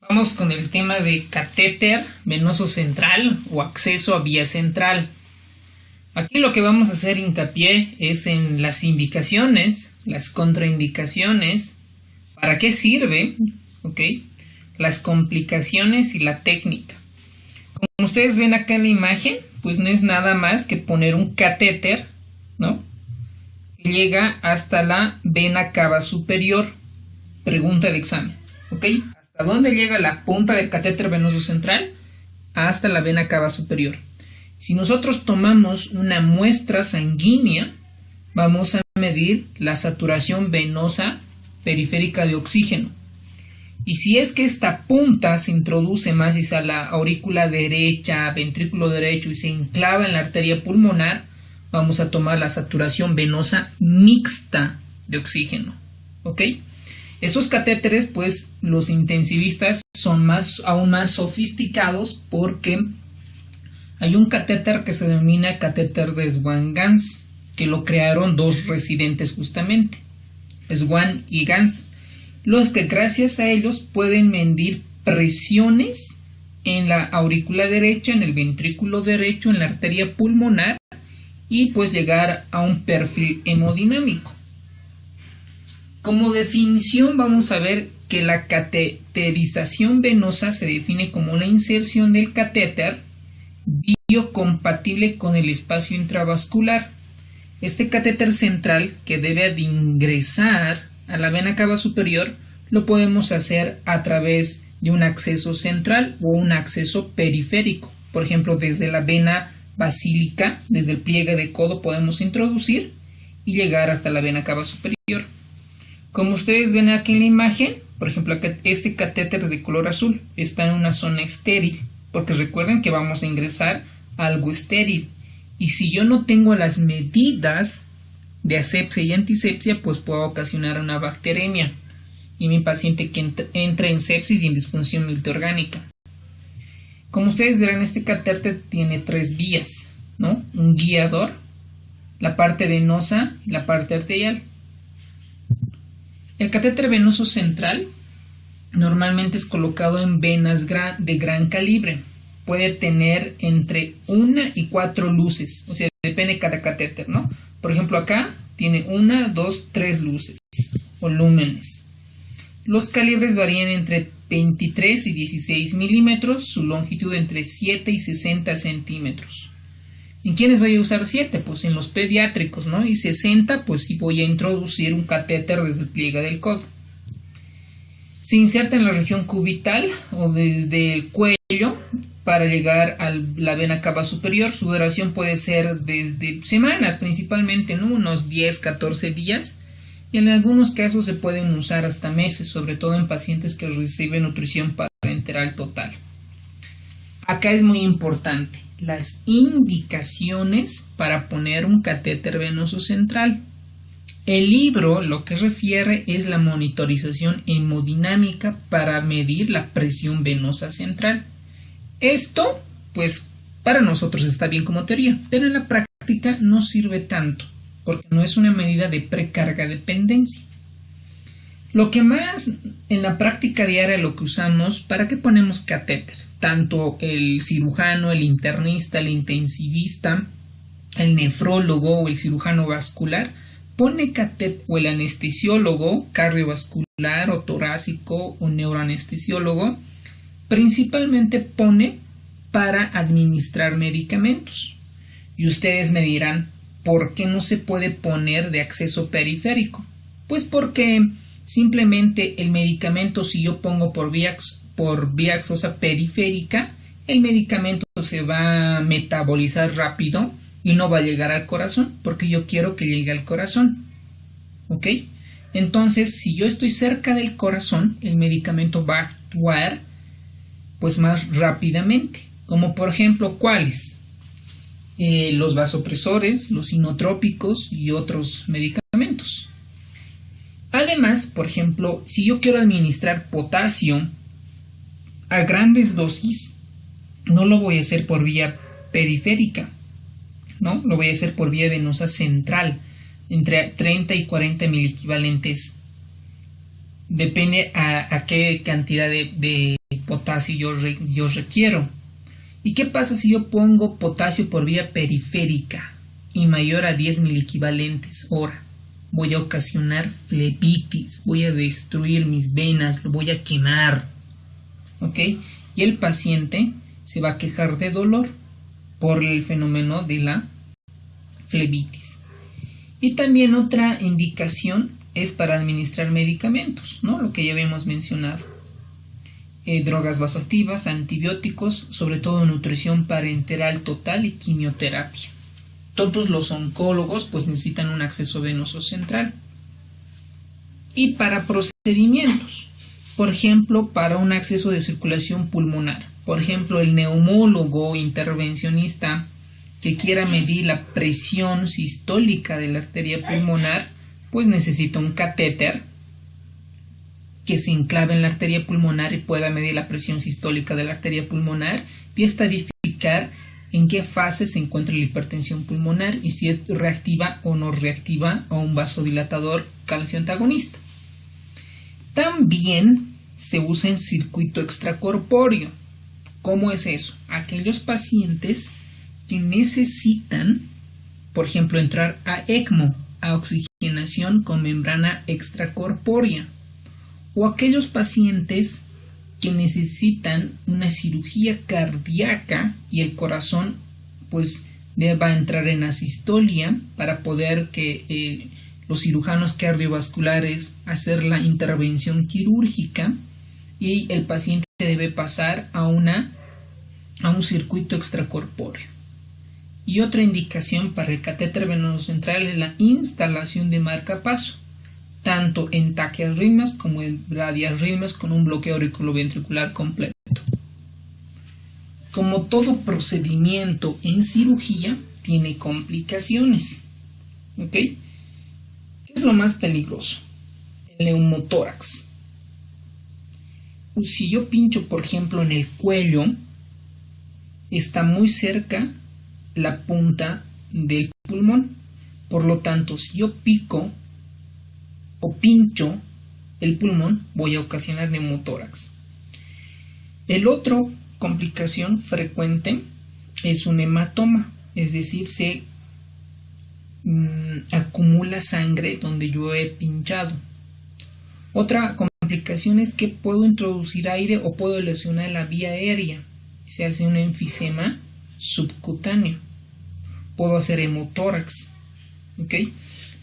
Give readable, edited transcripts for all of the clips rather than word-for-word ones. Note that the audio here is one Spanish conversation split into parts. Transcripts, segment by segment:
Vamos con el tema de catéter venoso central o acceso a vía central. Aquí lo que vamos a hacer hincapié es en las indicaciones, las contraindicaciones, para qué sirve, ¿ok? Las complicaciones y la técnica. Como ustedes ven acá en la imagen, pues no es nada más que poner un catéter, ¿no? Que llega hasta la vena cava superior. Pregunta del examen, ¿ok? ¿Hasta dónde llega la punta del catéter venoso central? Hasta la vena cava superior. Si nosotros tomamos una muestra sanguínea, vamos a medir la saturación venosa periférica de oxígeno. Y si es que esta punta se introduce más hacia la aurícula derecha, ventrículo derecho y se enclava en la arteria pulmonar, vamos a tomar la saturación venosa mixta de oxígeno. ¿Ok? Estos catéteres, pues, los intensivistas son aún más sofisticados porque hay un catéter que se denomina catéter de Swan-Ganz, que lo crearon dos residentes justamente, Swan y Ganz, los que gracias a ellos pueden medir presiones en la aurícula derecha, en el ventrículo derecho, en la arteria pulmonar y pues llegar a un perfil hemodinámico. Como definición vamos a ver que la cateterización venosa se define como una inserción del catéter biocompatible con el espacio intravascular. Este catéter central que debe de ingresar a la vena cava superior lo podemos hacer a través de un acceso central o un acceso periférico. Por ejemplo, desde la vena basílica, desde el pliegue de codo podemos introducir y llegar hasta la vena cava superior. Como ustedes ven aquí en la imagen, por ejemplo, este catéter es de color azul, está en una zona estéril, porque recuerden que vamos a ingresar algo estéril. Y si yo no tengo las medidas de asepsia y antisepsia, pues puedo ocasionar una bacteremia y mi paciente que entra en sepsis y en disfunción multiorgánica. Como ustedes verán, este catéter tiene tres vías, ¿no? Un guiador, la parte venosa y la parte arterial. El catéter venoso central normalmente es colocado en venas de gran calibre. Puede tener entre 1 y 4 luces, o sea, depende de cada catéter, ¿no? Por ejemplo, acá tiene 1, 2, 3 luces o lúmenes. Los calibres varían entre 23 y 16 milímetros, su longitud entre 7 y 60 centímetros. ¿En quiénes voy a usar 7? Pues en los pediátricos, ¿no? Y 60, pues sí voy a introducir un catéter desde el pliegue del codo. Se inserta en la región cubital o desde el cuello para llegar a la vena cava superior. Su duración puede ser desde semanas, principalmente, ¿no? Unos 10, 14 días. Y en algunos casos se pueden usar hasta meses, sobre todo en pacientes que reciben nutrición parenteral total. Acá es muy importante las indicaciones para poner un catéter venoso central. El libro lo que refiere es la monitorización hemodinámica para medir la presión venosa central. Esto, pues, para nosotros está bien como teoría, pero en la práctica no sirve tanto, porque no es una medida de precarga dependencia. Lo que más en la práctica diaria lo que usamos, ¿para qué ponemos catéter? Tanto el cirujano, el internista, el intensivista, el nefrólogo o el cirujano vascular pone catéter, o el anestesiólogo cardiovascular o torácico o neuroanestesiólogo principalmente pone para administrar medicamentos. Y ustedes me dirán, ¿por qué no se puede poner de acceso periférico? Pues porque simplemente el medicamento, si yo pongo por vía gaseosa periférica, el medicamento se va a metabolizar rápido y no va a llegar al corazón, porque yo quiero que llegue al corazón. ¿Ok? Entonces, si yo estoy cerca del corazón, el medicamento va a actuar pues más rápidamente. Como por ejemplo, ¿cuáles? Los vasopresores, los inotrópicos y otros medicamentos. Además, por ejemplo, si yo quiero administrar potasio a grandes dosis, no lo voy a hacer por vía periférica, ¿no? Lo voy a hacer por vía venosa central, entre 30 y 40 miliequivalentes. Depende a qué cantidad de potasio yo requiero. ¿Y qué pasa si yo pongo potasio por vía periférica y mayor a 10 miliequivalentes hora? Voy a ocasionar flebitis, voy a destruir mis venas, lo voy a quemar, ¿ok? Y el paciente se va a quejar de dolor por el fenómeno de la flebitis. Y también otra indicación es para administrar medicamentos, ¿no? Lo que ya habíamos mencionado. Drogas vasoactivas, antibióticos, sobre todo nutrición parenteral total y quimioterapia. Todos los oncólogos pues necesitan un acceso venoso central. Y para procedimientos, por ejemplo, para un acceso de circulación pulmonar, por ejemplo, el neumólogo intervencionista que quiera medir la presión sistólica de la arteria pulmonar, pues necesita un catéter que se enclave en la arteria pulmonar y pueda medir la presión sistólica de la arteria pulmonar y estadificar en qué fase se encuentra la hipertensión pulmonar y si es reactiva o no reactiva a un vasodilatador calcio antagonista. También se usa en circuito extracorpóreo. ¿Cómo es eso? Aquellos pacientes que necesitan, por ejemplo, entrar a ECMO, a oxigenación con membrana extracorpórea, o aquellos pacientes que necesitan una cirugía cardíaca y el corazón pues va a entrar en asistolia para poder que los cirujanos cardiovasculares hacer la intervención quirúrgica y el paciente debe pasar a un circuito extracorpóreo. Y otra indicación para el catéter venoso central es la instalación de marcapaso, tanto en taquiarritmias como en bradiarritmias con un bloqueo auriculoventricular completo. Como todo procedimiento en cirugía, tiene complicaciones. ¿Ok? ¿Qué es lo más peligroso? El neumotórax. Si yo pincho, por ejemplo, en el cuello, está muy cerca la punta del pulmón. Por lo tanto, si yo pico o pincho el pulmón, voy a ocasionar neumotórax. El otro complicación frecuente es un hematoma, es decir, se acumula sangre donde yo he pinchado. Otra complicación es que puedo introducir aire o puedo lesionar la vía aérea, se hace un enfisema subcutáneo, puedo hacer hemotórax. ¿Ok?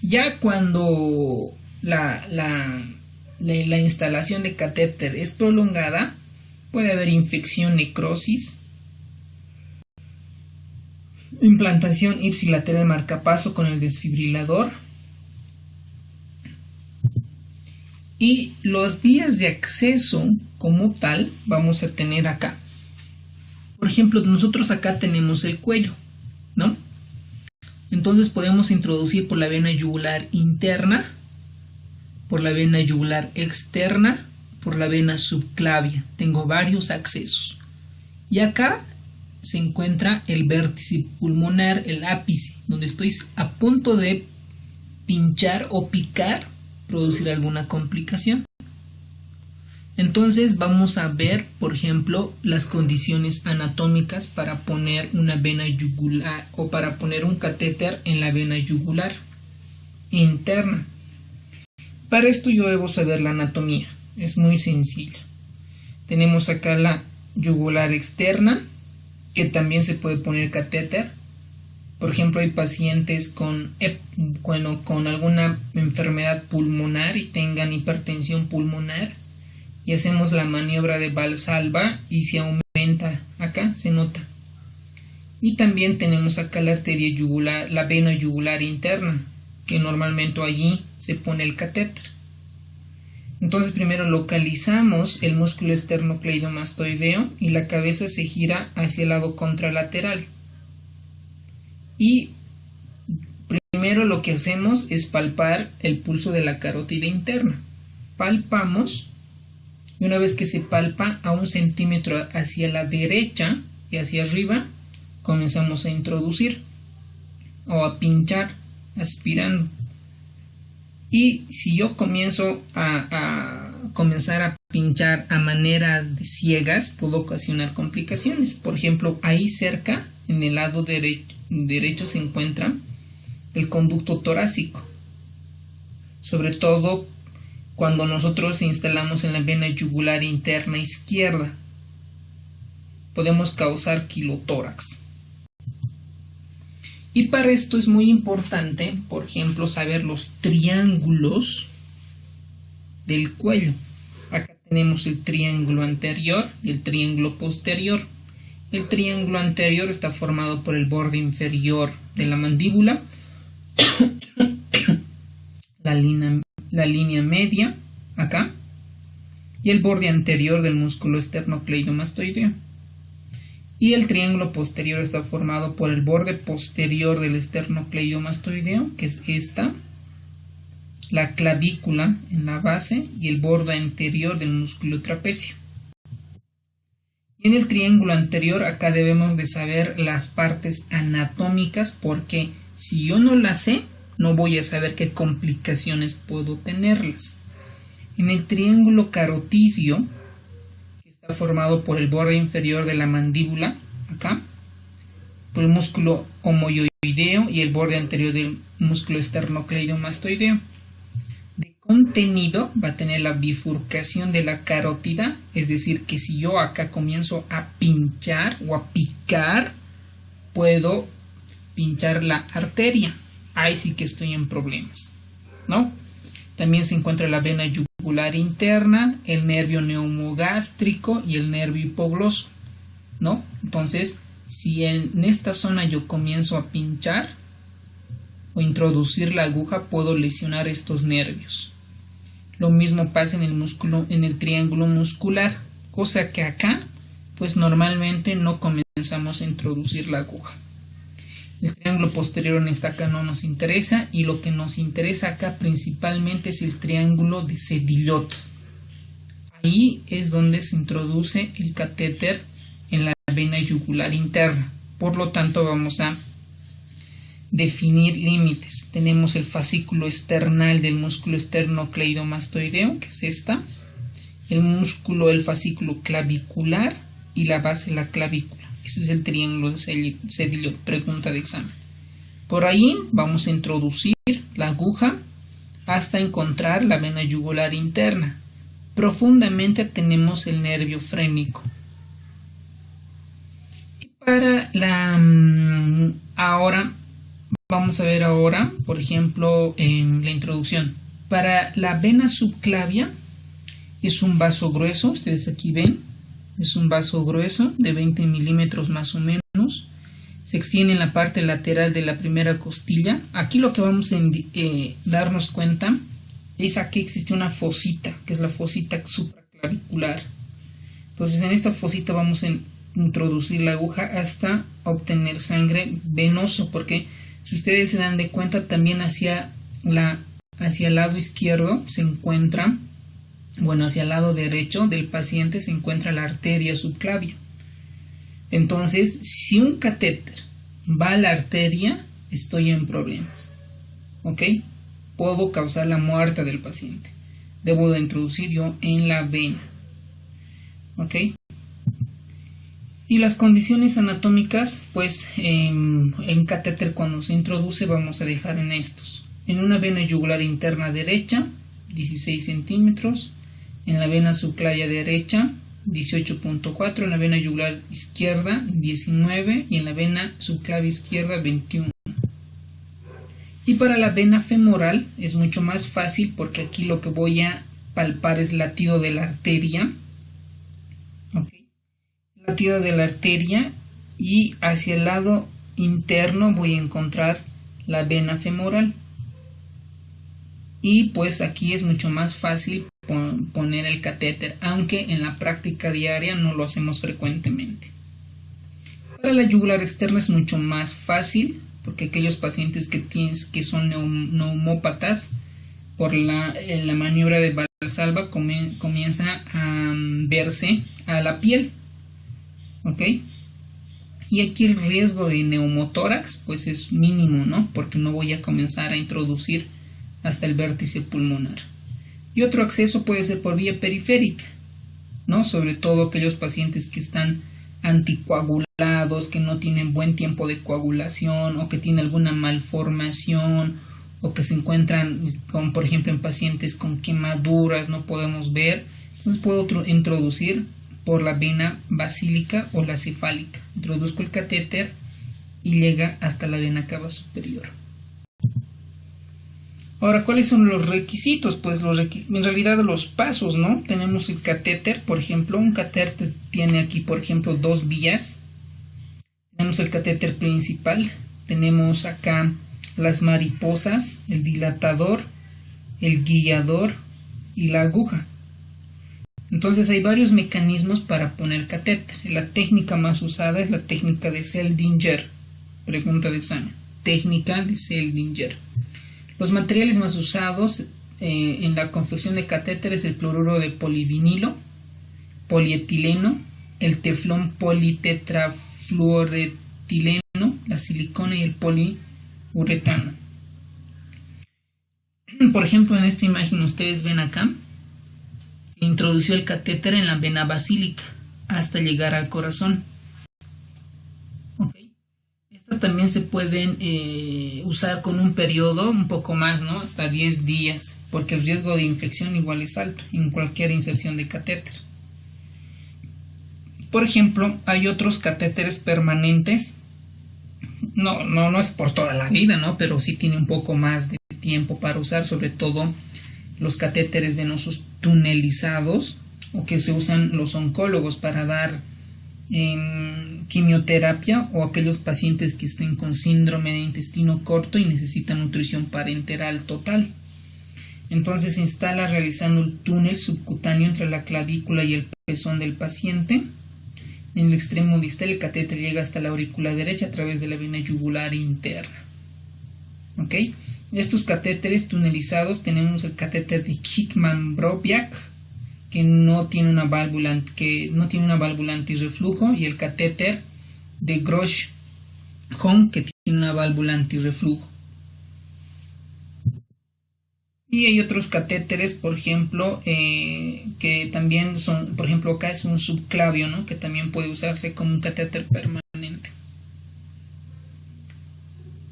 Ya cuando la instalación de catéter es prolongada, puede haber infección, necrosis, implantación ipsilateral marcapaso con el desfibrilador y las vías de acceso como tal vamos a tener acá. Por ejemplo, nosotros acá tenemos el cuello, ¿no? Entonces podemos introducir por la vena yugular interna, por la vena yugular externa, por la vena subclavia. Tengo varios accesos. Y acá se encuentra el vértice pulmonar, el ápice, donde estoy a punto de pinchar o picar, producir alguna complicación. Entonces vamos a ver, por ejemplo, las condiciones anatómicas para poner una vena yugular o para poner un catéter en la vena yugular interna. Para esto yo debo saber la anatomía, es muy sencillo. Tenemos acá la yugular externa, que también se puede poner catéter. Por ejemplo, hay pacientes con alguna enfermedad pulmonar y tengan hipertensión pulmonar y hacemos la maniobra de Valsalva y se aumenta, acá se nota. Y también tenemos acá la arteria yugular, la vena yugular interna, que normalmente allí se pone el catéter. Entonces primero localizamos el músculo esternocleidomastoideo y la cabeza se gira hacia el lado contralateral. Y primero lo que hacemos es palpar el pulso de la carótida interna. Palpamos y una vez que se palpa a 1 centímetro hacia la derecha y hacia arriba, comenzamos a introducir o a pinchar aspirando. Y si yo comienzo a comenzar a pinchar a manera de ciegas puede ocasionar complicaciones. Por ejemplo, ahí cerca, en el lado derecho se encuentra el conducto torácico. Sobre todo cuando nosotros instalamos en la vena yugular interna izquierda, podemos causar quilotórax. Y para esto es muy importante, por ejemplo, saber los triángulos del cuello. Acá tenemos el triángulo anterior y el triángulo posterior. El triángulo anterior está formado por el borde inferior de la mandíbula, la línea media, acá, y el borde anterior del músculo esternocleidomastoideo. Y el triángulo posterior está formado por el borde posterior del esternocleidomastoideo, que es esta, la clavícula en la base y el borde anterior del músculo trapecio. Y en el triángulo anterior acá debemos de saber las partes anatómicas, porque si yo no las sé, no voy a saber qué complicaciones puedo tenerlas. En el triángulo carotidio, que está formado por el borde inferior de la mandíbula, acá, por el músculo homoyoideo y el borde anterior del músculo esternocleidomastoideo. De contenido va a tener la bifurcación de la carótida, es decir, que si yo acá comienzo a pinchar o a picar, puedo pinchar la arteria. Ahí sí que estoy en problemas, ¿no? También se encuentra la vena yugular interna, el nervio neumogástrico y el nervio hipogloso, ¿no? Entonces, si en esta zona yo comienzo a pinchar o introducir la aguja, puedo lesionar estos nervios. Lo mismo pasa en el triángulo muscular, cosa que acá, pues normalmente no comenzamos a introducir la aguja. El triángulo posterior en esta acá no nos interesa, y lo que nos interesa acá principalmente es el triángulo de Sedillot. Ahí es donde se introduce el catéter en la vena yugular interna. Por lo tanto, vamos a definir límites. Tenemos el fascículo esternal del músculo esternocleidomastoideo, que es esta, el fascículo clavicular y la base de la clavícula. Ese es el triángulo de Sedillot, pregunta de examen. Por ahí vamos a introducir la aguja hasta encontrar la vena yugular interna. Profundamente tenemos el nervio frénico. Y para ahora, vamos a ver ahora, por ejemplo, en la introducción. Para la vena subclavia es un vaso grueso, ustedes aquí ven. Es un vaso grueso de 20 milímetros más o menos. Se extiende en la parte lateral de la primera costilla. Aquí lo que vamos a darnos cuenta es aquí existe una fosita, que es la fosita supraclavicular. Entonces en esta fosita vamos a introducir la aguja hasta obtener sangre venoso, porque si ustedes se dan de cuenta, también hacia el lado izquierdo se encuentra, hacia el lado derecho del paciente se encuentra la arteria subclavia. Entonces, si un catéter va a la arteria, estoy en problemas. ¿Ok? Puedo causar la muerte del paciente. Debo de introducir yo en la vena. ¿Ok? Y las condiciones anatómicas, pues en catéter cuando se introduce vamos a dejar en estos. En una vena yugular interna derecha, 16 centímetros. En la vena subclavia derecha, 18.4, en la vena yugular izquierda, 19, y en la vena subclavia izquierda, 21. Y para la vena femoral es mucho más fácil, porque aquí lo que voy a palpar es latido de la arteria. ¿Okay? Latido de la arteria, y hacia el lado interno voy a encontrar la vena femoral. Y pues aquí es mucho más fácil poner el catéter, aunque en la práctica diaria no lo hacemos frecuentemente. Para la yugular externa es mucho más fácil, porque aquellos pacientes que son neumópatas, por la maniobra de Valsalva comienza a verse a la piel. ¿Ok? Y aquí el riesgo de neumotórax pues es mínimo, ¿no? Porque no voy a comenzar a introducir hasta el vértice pulmonar. Y otro acceso puede ser por vía periférica, ¿no? Sobre todo aquellos pacientes que están anticoagulados, que no tienen buen tiempo de coagulación o que tienen alguna malformación o que se encuentran con, por ejemplo, en pacientes con quemaduras, no podemos ver. Entonces puedo introducir por la vena basílica o la cefálica. Introduzco el catéter y llega hasta la vena cava superior. Ahora, ¿cuáles son los requisitos? Pues en realidad los pasos, ¿no? Tenemos el catéter, por ejemplo, un catéter tiene aquí, por ejemplo, 2 vías. Tenemos el catéter principal, tenemos acá las mariposas, el dilatador, el guiador y la aguja. Entonces hay varios mecanismos para poner catéter. La técnica más usada es la técnica de Seldinger. Pregunta de examen. Técnica de Seldinger. Los materiales más usados en la confección de catéteres es el cloruro de polivinilo, polietileno, el teflón politetrafluoretileno, la silicona y el poliuretano. Por ejemplo, en esta imagen ustedes ven acá, introdució el catéter en la vena basílica hasta llegar al corazón. Estas también se pueden usar con un periodo un poco más, ¿no? Hasta 10 días, porque el riesgo de infección igual es alto en cualquier inserción de catéter. Por ejemplo, hay otros catéteres permanentes. No es por toda la vida, ¿no? Pero sí tiene un poco más de tiempo para usar, sobre todo los catéteres venosos tunelizados o que se usan los oncólogos para dar quimioterapia o aquellos pacientes que estén con síndrome de intestino corto y necesitan nutrición parenteral total. Entonces se instala realizando el túnel subcutáneo entre la clavícula y el pezón del paciente. En el extremo distal el catéter llega hasta la aurícula derecha a través de la vena yugular interna. ¿Ok? Estos catéteres tunelizados tenemos el catéter de Hickman-Brobiak, que no tiene una válvula antirreflujo, y el catéter de Grosch-Hahn, que tiene una válvula antirreflujo. Y hay otros catéteres, por ejemplo, que también son, por ejemplo, acá es un subclavio, ¿no? Que también puede usarse como un catéter permanente.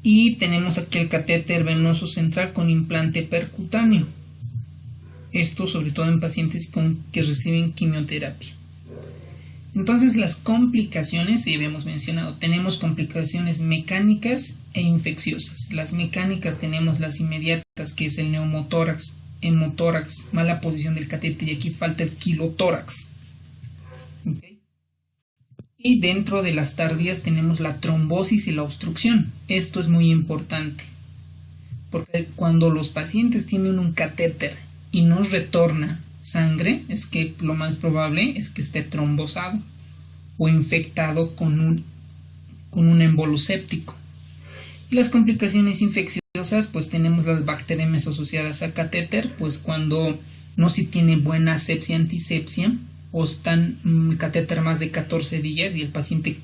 Y tenemos aquí el catéter venoso central con implante percutáneo. Esto sobre todo en pacientes que reciben quimioterapia. Entonces las complicaciones, ya habíamos mencionado, tenemos complicaciones mecánicas e infecciosas. Las mecánicas tenemos las inmediatas, que es el neumotórax, hemotórax, mala posición del catéter, y aquí falta el quilotórax. ¿Okay? Y dentro de las tardías tenemos la trombosis y la obstrucción. Esto es muy importante, porque cuando los pacientes tienen un catéter y no retorna sangre, es que lo más probable es que esté trombosado o infectado con un embolo séptico. Y las complicaciones infecciosas, pues tenemos las bacterias asociadas a catéter, pues cuando no se tiene buena asepsia, antisepsia, o están catéter más de 14 días y el paciente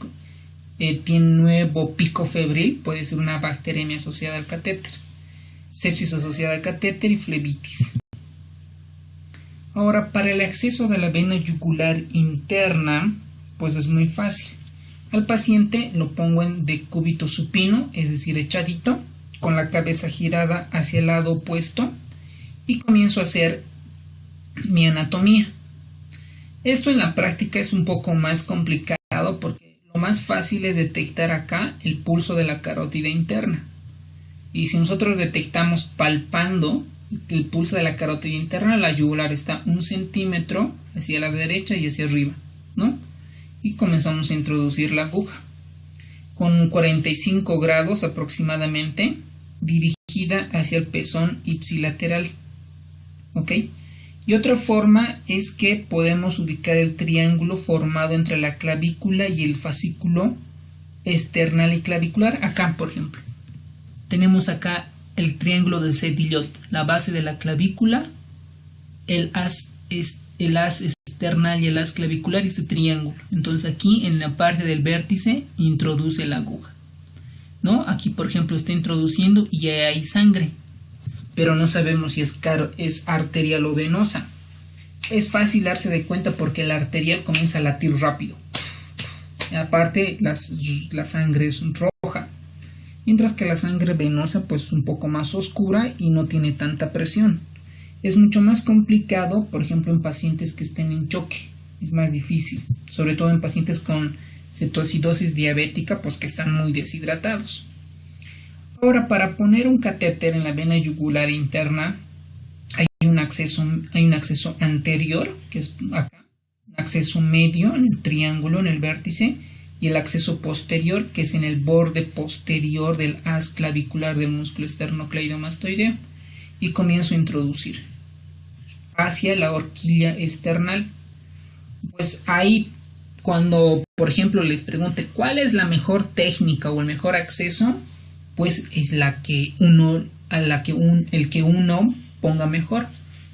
tiene nuevo pico febril, puede ser una bacteremia asociada al catéter, sepsis asociada al catéter y flebitis. Ahora, para el acceso de la vena yugular interna, pues es muy fácil. Al paciente lo pongo en decúbito supino, es decir, echadito, con la cabeza girada hacia el lado opuesto, y comienzo a hacer mi anatomía. Esto en la práctica es un poco más complicado porque lo más fácil es detectar acá el pulso de la carótida interna. Y si nosotros detectamos palpando el pulso de la carótida interna, la yugular está 1 centímetro hacia la derecha y hacia arriba, ¿no? Y comenzamos a introducir la aguja con 45 grados aproximadamente, dirigida hacia el pezón ipsilateral. ¿Ok? Y otra forma es que podemos ubicar el triángulo formado entre la clavícula y el fascículo external y clavicular. Acá, por ejemplo, tenemos acá el triángulo de Sedillot, la base de la clavícula, el as external y el as clavicular, y ese triángulo. Entonces aquí en la parte del vértice introduce la aguja, ¿no? Aquí, por ejemplo, está introduciendo y ya hay sangre, pero no sabemos si es arterial o venosa. Es fácil darse de cuenta porque la arterial comienza a latir rápido. Aparte, la sangre es roja, mientras que la sangre venosa pues es un poco más oscura y no tiene tanta presión. Es mucho más complicado, por ejemplo, en pacientes que estén en choque. Es más difícil, sobre todo en pacientes con cetoacidosis diabética, pues que están muy deshidratados. Ahora, para poner un catéter en la vena yugular interna, hay un acceso anterior, que es acá, un acceso medio en el triángulo, en el vértice, y el acceso posterior, que es en el borde posterior del haz clavicular del músculo esternocleidomastoideo, y comienzo a introducir hacia la horquilla esternal. Pues ahí, cuando por ejemplo les pregunte cuál es la mejor técnica o el mejor acceso, pues es el que uno ponga mejor.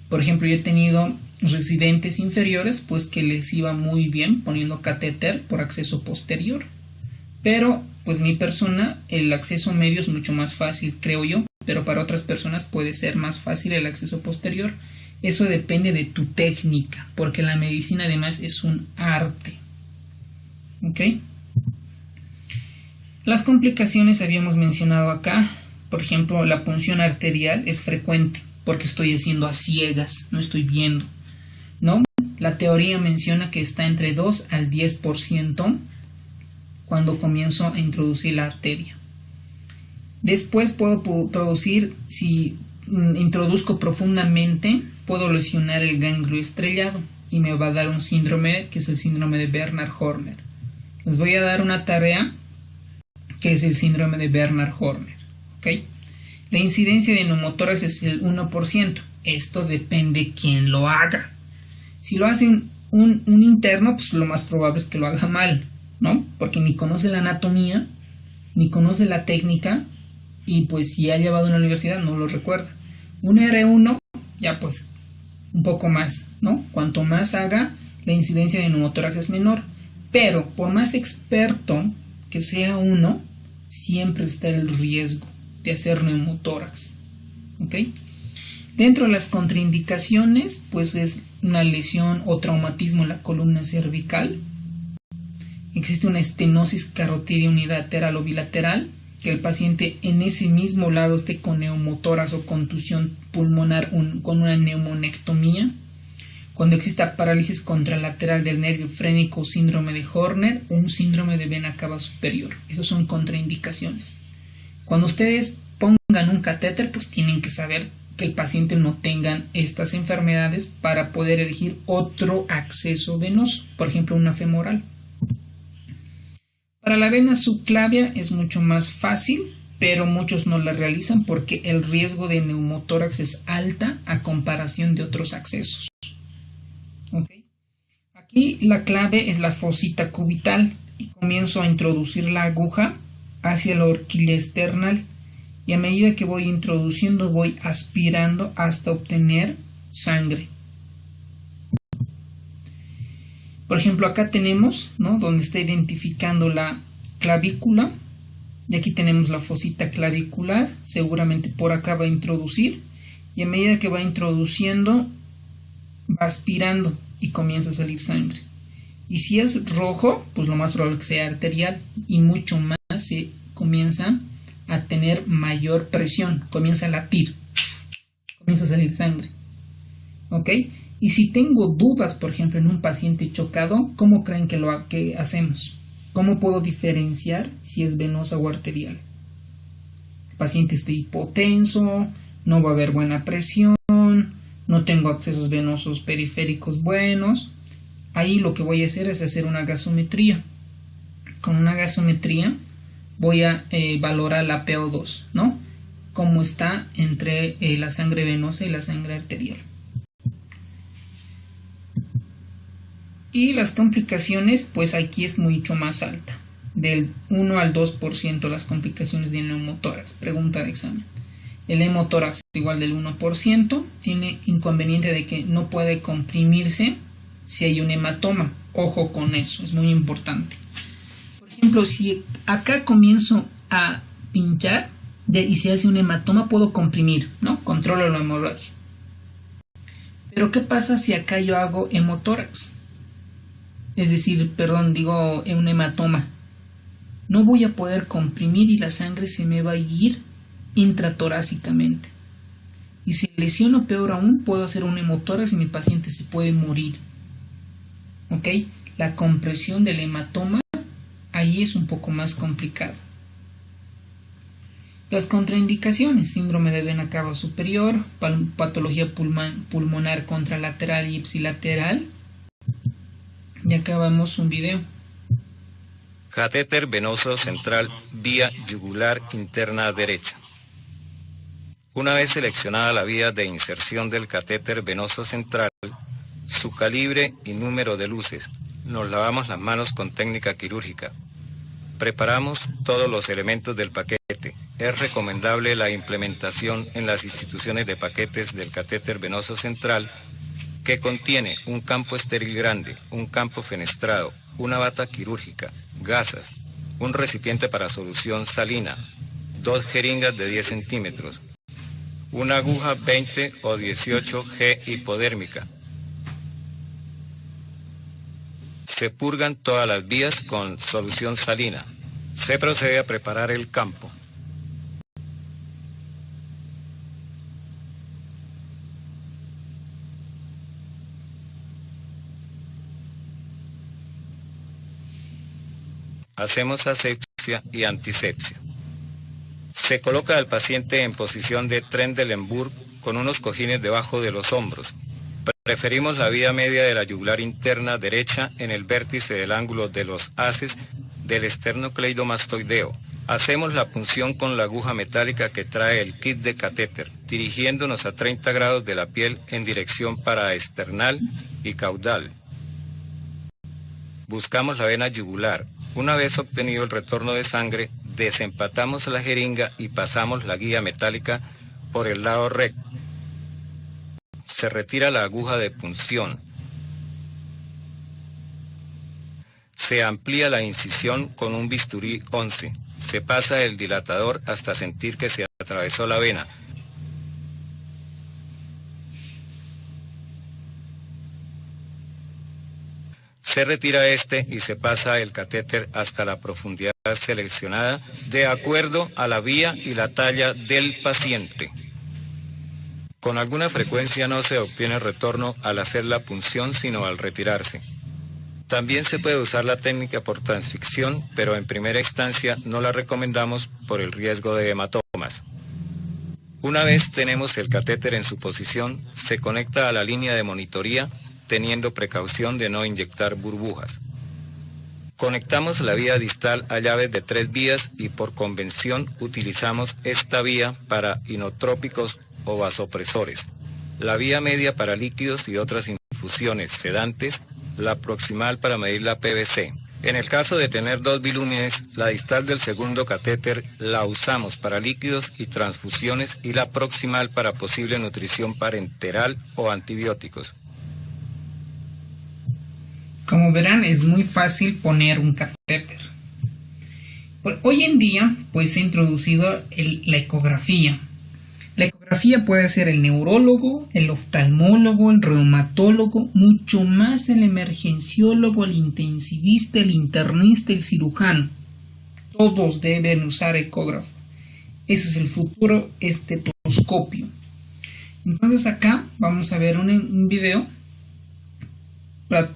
Por ejemplo, yo he tenido residentes inferiores pues que les iba muy bien poniendo catéter por acceso posterior, pero pues mi persona, el acceso medio es mucho más fácil, creo yo, pero para otras personas puede ser más fácil el acceso posterior. Eso depende de tu técnica, porque la medicina además es un arte. ¿Ok? Las complicaciones habíamos mencionado acá. Por ejemplo, la punción arterial es frecuente porque estoy haciendo a ciegas, no estoy viendo, ¿no? La teoría menciona que está entre 2 al 10% cuando comienzo a introducir la arteria. Después puedo producir, si introduzco profundamente, puedo lesionar el ganglio estrellado y me va a dar un síndrome que es el síndrome de Bernard-Horner. Les voy a dar una tarea que es el síndrome de Bernard-Horner. ¿Okay? La incidencia de neumotórax es el 1%. Esto depende quién lo haga. Si lo hace un interno, pues lo más probable es que lo haga mal, ¿no? Porque ni conoce la anatomía, ni conoce la técnica, y pues si ha llevado en la universidad no lo recuerda. Un R1 ya pues un poco más, ¿no? Cuanto más haga, la incidencia de neumotórax es menor, pero por más experto que sea uno, siempre está el riesgo de hacer neumotórax. ¿Ok? Dentro de las contraindicaciones pues es una lesión o traumatismo en la columna cervical. Existe una estenosis carotidia unilateral o bilateral, que el paciente en ese mismo lado esté con neumotórax o contusión pulmonar con una neumonectomía. Cuando exista parálisis contralateral del nervio frénico o síndrome de Horner o un síndrome de vena cava superior. Esas son contraindicaciones. Cuando ustedes pongan un catéter, pues tienen que saber que el paciente no tenga estas enfermedades para poder elegir otro acceso venoso, por ejemplo una femoral. Para la vena subclavia es mucho más fácil, pero muchos no la realizan porque el riesgo de neumotórax es alta a comparación de otros accesos. ¿Okay? Aquí la clave es la fosita cubital y comienzo a introducir la aguja hacia la horquilla external y a medida que voy introduciendo voy aspirando hasta obtener sangre. Por ejemplo, acá tenemos, ¿no?, donde está identificando la clavícula, y aquí tenemos la fosita clavicular, seguramente por acá va a introducir, y a medida que va introduciendo, va aspirando y comienza a salir sangre. Y si es rojo, pues lo más probable es que sea arterial, y mucho más se comienza a tener mayor presión, comienza a latir, comienza a salir sangre. ¿Ok? Y si tengo dudas, por ejemplo, en un paciente chocado, ¿cómo creen que hacemos? ¿Cómo puedo diferenciar si es venosa o arterial? El paciente está hipotenso, no va a haber buena presión, no tengo accesos venosos periféricos buenos. Ahí lo que voy a hacer es hacer una gasometría. Con una gasometría voy a valorar la PO2, ¿no? Cómo está entre la sangre venosa y la sangre arterial. Y las complicaciones, pues aquí es mucho más alta, del 1 al 2% las complicaciones de neumotórax, pregunta de examen. El hemotórax igual del 1%, tiene inconveniente de que no puede comprimirse si hay un hematoma. Ojo con eso, es muy importante. Por ejemplo, si acá comienzo a pinchar, y si hace un hematoma puedo comprimir, ¿no? Controlo la hemorragia. Pero ¿qué pasa si acá yo hago hemotórax? Es decir, digo un hematoma. No voy a poder comprimir y la sangre se me va a ir intratorácicamente. Y si lesiono, peor aún, puedo hacer un hemotórax y mi paciente se puede morir. ¿Ok? La compresión del hematoma ahí es un poco más complicado. Las contraindicaciones: síndrome de vena cava superior, patología pulmonar contralateral y ipsilateral. Y acabamos un video. Catéter venoso central vía yugular interna derecha. Una vez seleccionada la vía de inserción del catéter venoso central, su calibre y número de luces, nos lavamos las manos con técnica quirúrgica. Preparamos todos los elementos del paquete. Es recomendable la implementación en las instituciones de paquetes del catéter venoso central, que contiene un campo estéril grande, un campo fenestrado, una bata quirúrgica, gasas, un recipiente para solución salina, 2 jeringas de 10 centímetros, una aguja 20 o 18 G hipodérmica. Se purgan todas las vías con solución salina. Se procede a preparar el campo. Hacemos asepsia y antisepsia. Se coloca al paciente en posición de Trendelenburg con unos cojines debajo de los hombros. Preferimos la vía media de la yugular interna derecha en el vértice del ángulo de los haces del esternocleidomastoideo. Hacemos la punción con la aguja metálica que trae el kit de catéter, dirigiéndonos a 30 grados de la piel en dirección paraesternal y caudal. Buscamos la vena yugular. Una vez obtenido el retorno de sangre, desempatamos la jeringa y pasamos la guía metálica por el lado recto. Se retira la aguja de punción. Se amplía la incisión con un bisturí 11. Se pasa el dilatador hasta sentir que se atravesó la vena. Se retira este y se pasa el catéter hasta la profundidad seleccionada de acuerdo a la vía y la talla del paciente. Con alguna frecuencia no se obtiene retorno al hacer la punción, sino al retirarse. También se puede usar la técnica por transficción, pero en primera instancia no la recomendamos por el riesgo de hematomas. Una vez tenemos el catéter en su posición, se conecta a la línea de monitoría, teniendo precaución de no inyectar burbujas. Conectamos la vía distal a llaves de 3 vías y por convención utilizamos esta vía para inotrópicos o vasopresores, la vía media para líquidos y otras infusiones sedantes, la proximal para medir la PVC. En el caso de tener 2 bilúmenes, la distal del segundo catéter la usamos para líquidos y transfusiones y la proximal para posible nutrición parenteral o antibióticos. Como verán, es muy fácil poner un catéter. Hoy en día, pues se ha introducido la ecografía. La ecografía puede ser el neurólogo, el oftalmólogo, el reumatólogo, mucho más el emergenciólogo, el intensivista, el internista, el cirujano. Todos deben usar ecógrafo. Ese es el futuro estetoscopio. Entonces acá vamos a ver un video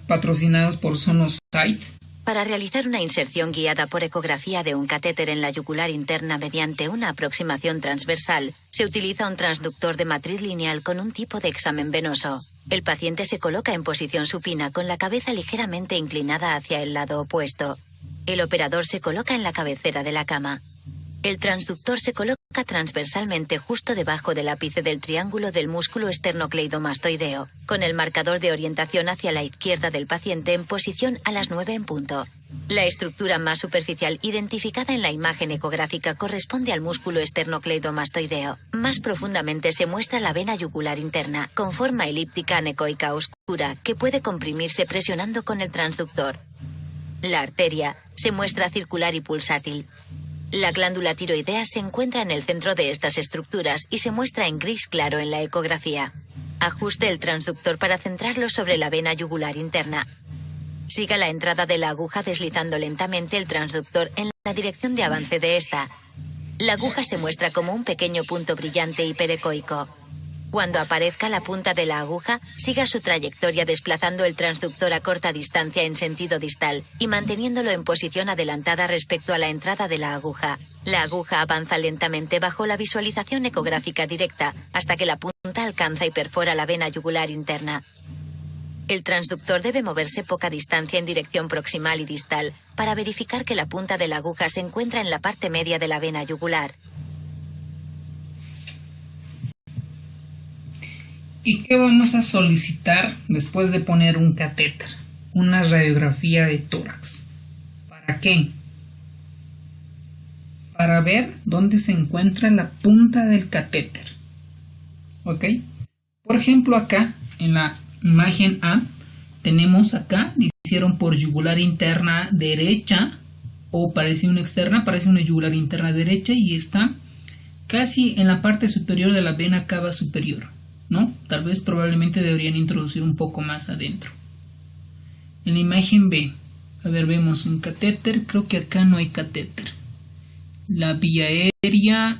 patrocinados por Sonosite. Para realizar una inserción guiada por ecografía de un catéter en la yugular interna mediante una aproximación transversal, se utiliza un transductor de matriz lineal con un tipo de examen venoso. El paciente se coloca en posición supina con la cabeza ligeramente inclinada hacia el lado opuesto. El operador se coloca en la cabecera de la cama. El transductor se coloca transversalmente justo debajo del ápice del triángulo del músculo esternocleidomastoideo, con el marcador de orientación hacia la izquierda del paciente en posición a las 9 en punto. La estructura más superficial identificada en la imagen ecográfica corresponde al músculo esternocleidomastoideo. Más profundamente se muestra la vena yugular interna, con forma elíptica anecoica oscura, que puede comprimirse presionando con el transductor. La arteria se muestra circular y pulsátil. La glándula tiroidea se encuentra en el centro de estas estructuras y se muestra en gris claro en la ecografía. Ajuste el transductor para centrarlo sobre la vena yugular interna. Siga la entrada de la aguja deslizando lentamente el transductor en la dirección de avance de esta. La aguja se muestra como un pequeño punto brillante hiperecoico. Cuando aparezca la punta de la aguja, siga su trayectoria desplazando el transductor a corta distancia en sentido distal y manteniéndolo en posición adelantada respecto a la entrada de la aguja. La aguja avanza lentamente bajo la visualización ecográfica directa hasta que la punta alcanza y perfora la vena yugular interna. El transductor debe moverse poca distancia en dirección proximal y distal para verificar que la punta de la aguja se encuentra en la parte media de la vena yugular. ¿Y qué vamos a solicitar después de poner un catéter? Una radiografía de tórax. ¿Para qué? Para ver dónde se encuentra la punta del catéter. ¿Ok? Por ejemplo, acá en la imagen A tenemos acá, le hicieron por yugular interna derecha, o parece una externa, parece una yugular interna derecha, y está casi en la parte superior de la vena cava superior, ¿no? Tal vez probablemente deberían introducir un poco más adentro. En la imagen B, a ver, vemos un catéter, creo que acá no hay catéter. La vía aérea,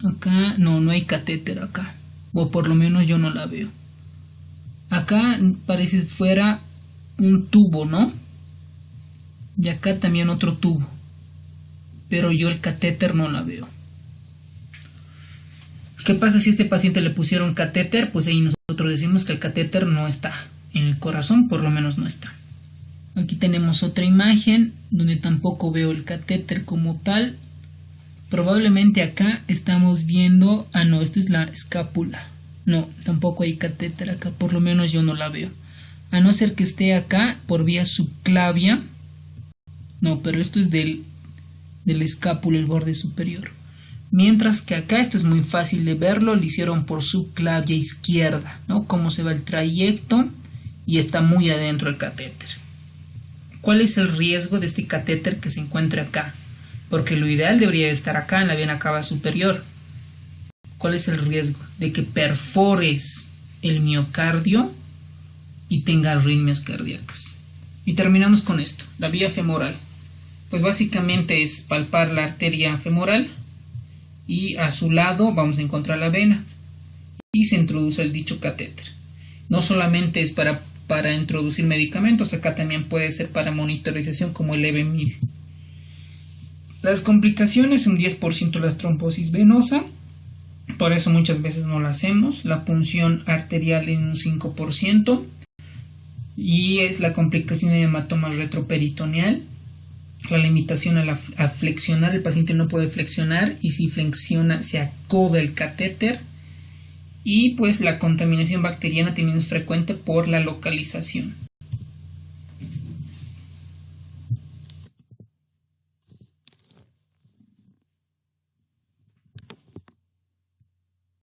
acá no hay catéter acá, o por lo menos yo no la veo. Acá parece fuera un tubo, ¿no? Y acá también otro tubo, pero yo el catéter no la veo. ¿Qué pasa si a este paciente le pusieron catéter? Pues ahí nosotros decimos que el catéter no está en el corazón, por lo menos no está. Aquí tenemos otra imagen donde tampoco veo el catéter como tal. Probablemente acá estamos viendo, no, esto es la escápula. No, tampoco hay catéter acá, por lo menos yo no la veo. A no ser que esté acá por vía subclavia. No, pero esto es del escápulo, el borde superior. Mientras que acá, esto es muy fácil de verlo, lo hicieron por subclavia izquierda, ¿no? Cómo se va el trayecto y está muy adentro el catéter. ¿Cuál es el riesgo de este catéter que se encuentre acá? Porque lo ideal debería estar acá en la vena cava superior. ¿Cuál es el riesgo? De que perfores el miocardio y tenga arritmias cardíacas. Y terminamos con esto, la vía femoral. Pues básicamente es palpar la arteria femoral y a su lado vamos a encontrar la vena y se introduce el dicho catéter. No solamente es para introducir medicamentos, acá también puede ser para monitorización como el EB1000. Las complicaciones, un 10% la trombosis venosa, por eso muchas veces no la hacemos. La punción arterial en un 5% y es la complicación de hematoma retroperitoneal. La limitación a flexionar, el paciente no puede flexionar y si flexiona se acoda el catéter. Y pues la contaminación bacteriana también es frecuente por la localización.